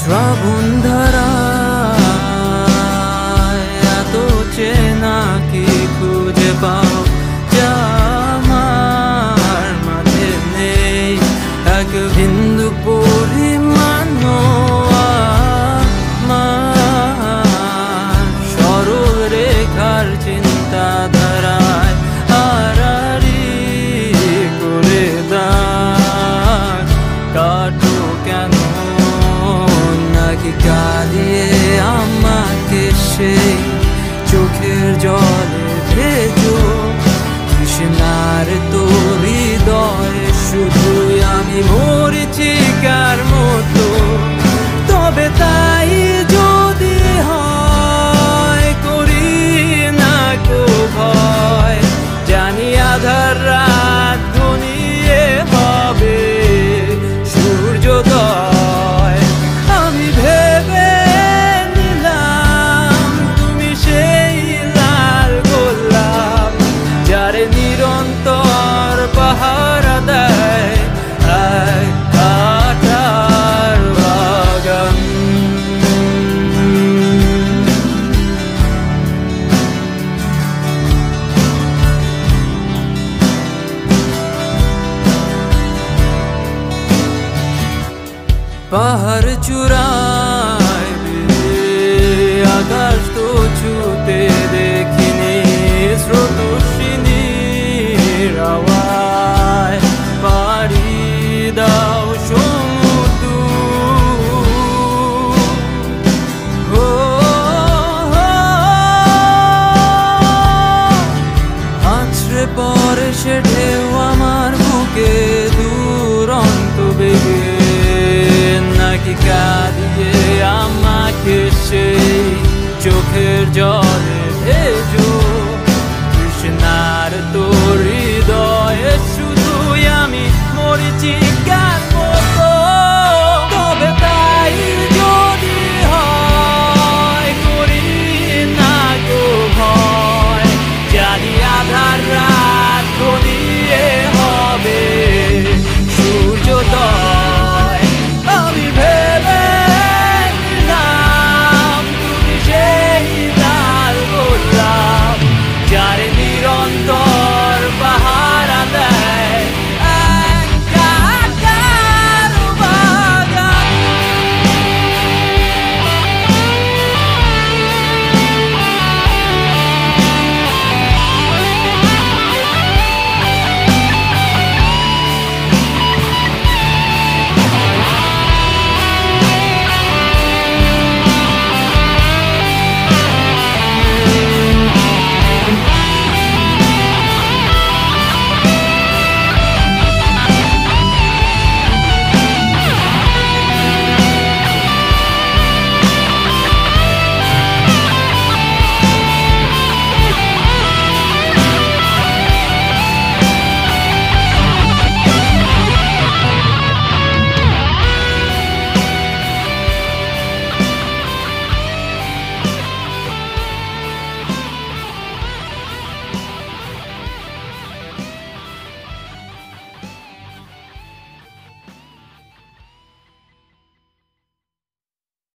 শ্রাবণ ধারায় এত চেনা কি খুঁজে পাও যা আমার মাঝে নেই এক বিন্দু পরিমাণও আমার সরল রেখার চিন্তাধারায় আড়াআড়ি করে দাগ কাটো কেন নাকি কাঁদিয়ে আমাকে সেই চোখের জলে ভেজো তৃষ্ণার তোর হৃদয়ে শুধুই আমি মরিচিকার মতো তবে তাই যদি হয় করি না কো ভয় জানি আধার রাত ঘনিয়ে হবে সূর্যোদয় আমি ভেবে নিলাম তুমি সেই লাল গোলাপ যারে নিরন্তর পাহারা দেয় এক কাঁটার বাগান। পাহাড় চূড়ায় আকাশ তো ছুতে দেখিনি স্রোত